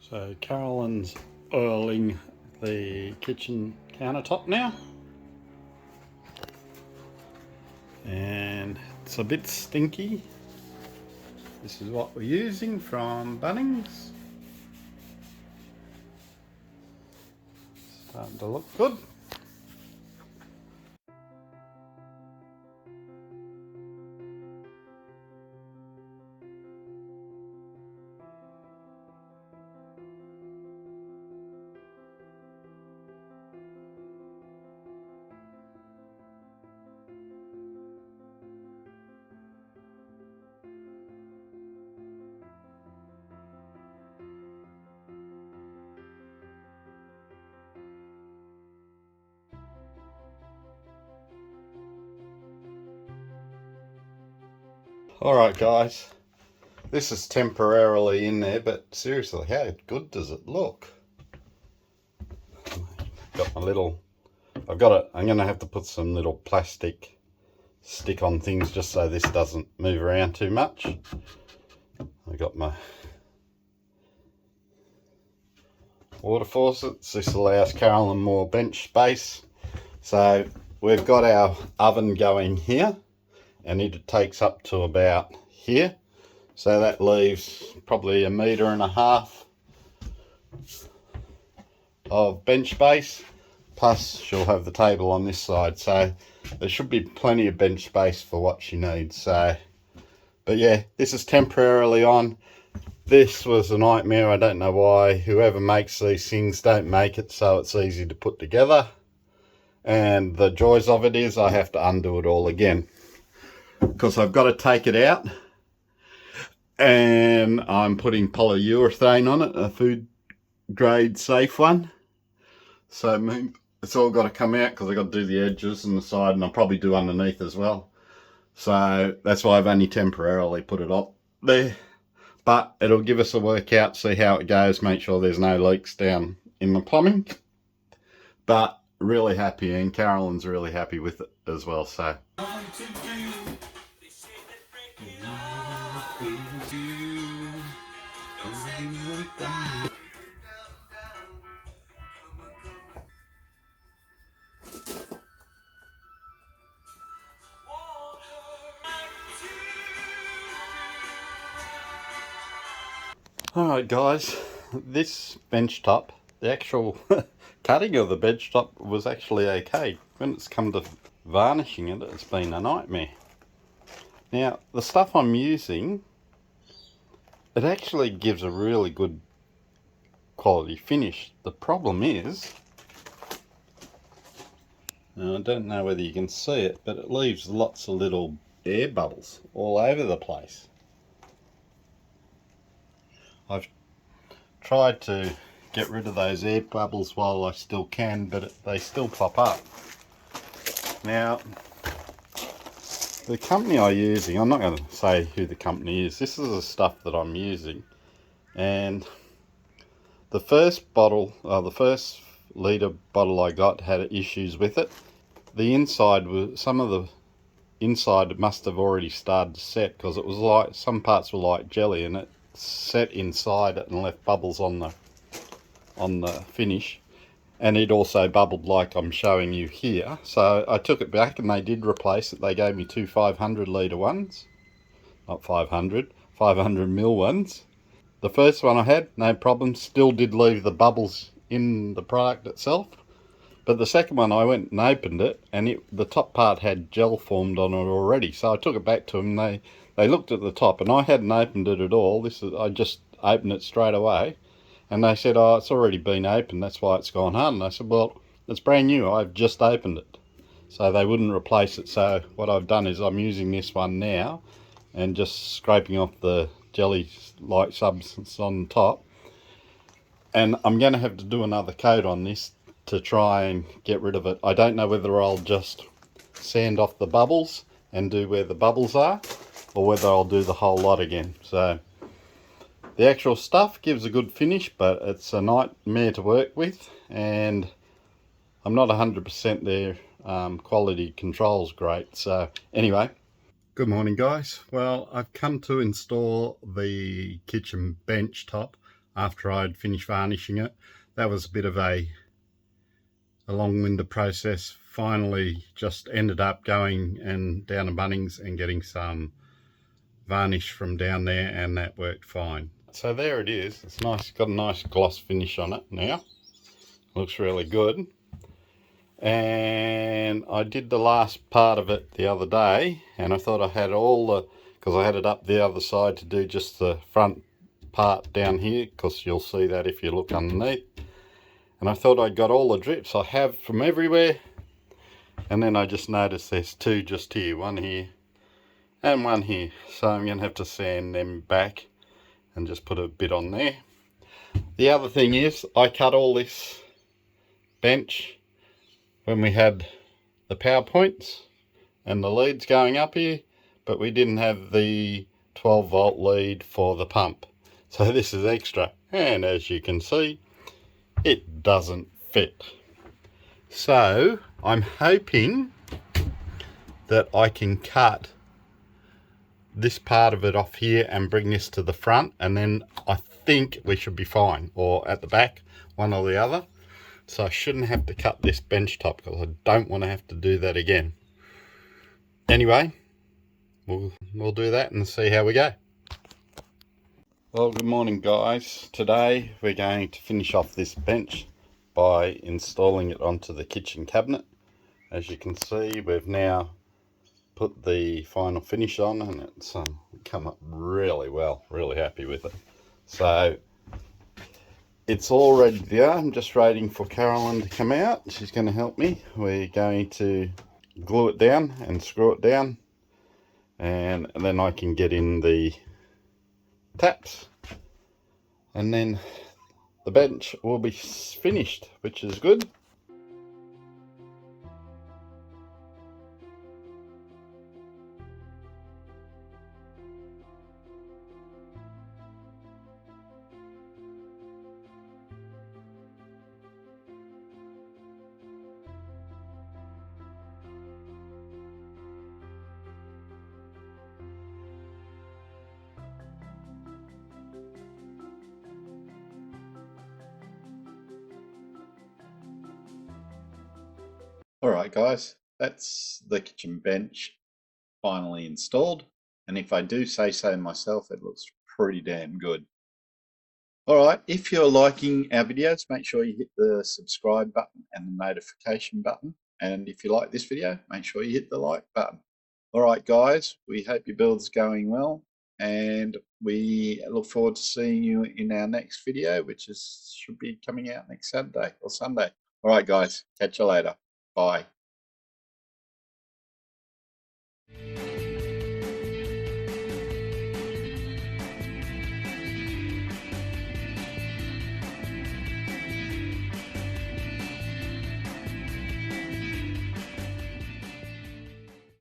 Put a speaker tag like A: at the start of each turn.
A: So Carolyn's oiling the kitchen countertop now, and it's a bit stinky. This is what we're using from Bunnings. Starting to look good. Alright guys, this is temporarily in there, but seriously, how good does it look? Got my little, I'm going to have to put some little plastic stick on things just so this doesn't move around too much. I got my water faucets. This allows Carolyn more bench space. So we've got our oven going here, and it takes up to about here, so that leaves probably 1.5 meters of bench space, plus she'll have the table on this side, so there should be plenty of bench space for what she needs. So, but yeah, this is temporarily on. This was a nightmare. I don't know why whoever makes these things don't make it so it's easy to put together, and the joys of it is I have to undo it all again, because I've got to take it out, and I'm putting polyurethane on it, a food grade safe one. So it's all got to come out because I've got to do the edges and the side, and I'll probably do underneath as well. So that's why I've only temporarily put it up there. But it'll give us a workout, see how it goes, make sure there's no leaks down in the plumbing. But really happy, and Carolyn's really happy with it as well. So alright guys, this bench top, the actual cutting of the bench top was actually okay. When it's come to varnishing it, it's been a nightmare. Now, the stuff I'm using, it actually gives a really good quality finish. The problem is, now I don't know whether you can see it, but it leaves lots of little air bubbles all over the place. I've tried to get rid of those air bubbles while I still can, but they still pop up. Now, the company I'm using, I'm not going to say who the company is, this is the stuff that I'm using, and the first bottle, the first litre bottle I got had issues with it. The inside was, some of the inside must have already started to set, because it was like, some parts were like jelly, and it set inside it and left bubbles on the finish, and it also bubbled like I'm showing you here. So I took it back and they did replace it. They gave me two 500 litre ones, not 500 ml ones. The first one I had, no problem, still did leave the bubbles in the product itself. But the second one, I went and opened it, and the top part had gel formed on it already. So I took it back to them. They looked at the top, and I hadn't opened it at all. I just opened it straight away, and they said, "Oh, it's already been opened. That's why it's gone hard." And I said, "Well, it's brand new. I've just opened it." So they wouldn't replace it. So what I've done is I'm using this one now, and just scraping off the jelly-like substance on top. And I'm going to have to do another coat on this to try and get rid of it. I don't know whether I'll just sand off the bubbles and do where the bubbles are, or whether I'll do the whole lot again. So the actual stuff gives a good finish, but it's a nightmare to work with, and I'm not 100% there. Quality control's great. So anyway, good morning guys. Well, I've come to install the kitchen bench top. after I'd finished varnishing it. That was a bit of a long-winded process. Finally just ended up going and down to Bunnings and getting some varnish from down there, and that worked fine. So there it is. It's nice, got a nice gloss finish on it now. Looks really good. And I did the last part of it the other day, and I thought I had all the, because I had it up the other side to do just the front part down here, because you'll see that if you look underneath. And I thought I'd got all the drips I have from everywhere, and then I just noticed there's two just here, one here and one here, so I'm going to have to sand them back and just put a bit on there. The other thing is, I cut all this bench when we had the power points and the leads going up here, but we didn't have the 12-volt lead for the pump, so this is extra, and as you can see, it doesn't fit. So I'm hoping that I can cut this part of it off here and bring this to the front, and then I think we should be fine, or at the back, one or the other. So I shouldn't have to cut this bench top, because I don't want to have to do that again. Anyway, we'll do that and see how we go. Well, good morning guys. Today we're going to finish off this bench by installing it onto the kitchen cabinet. As you can see, we've now put the final finish on, and it's come up really well. Really happy with it. So it's all ready to go. I'm just waiting for Carolyn to come out. She's going to help me. We're going to glue it down and screw it down, and then I can get in the taps, and then the bench will be finished, which is good. Alright guys, that's the kitchen bench finally installed, and if I do say so myself, it looks pretty damn good. Alright, if you're liking our videos, make sure you hit the subscribe button and the notification button, and if you like this video, make sure you hit the like button. Alright guys, we hope your build's going well, and we look forward to seeing you in our next video, which should be coming out next Saturday or Sunday. Alright guys, catch you later. Bye.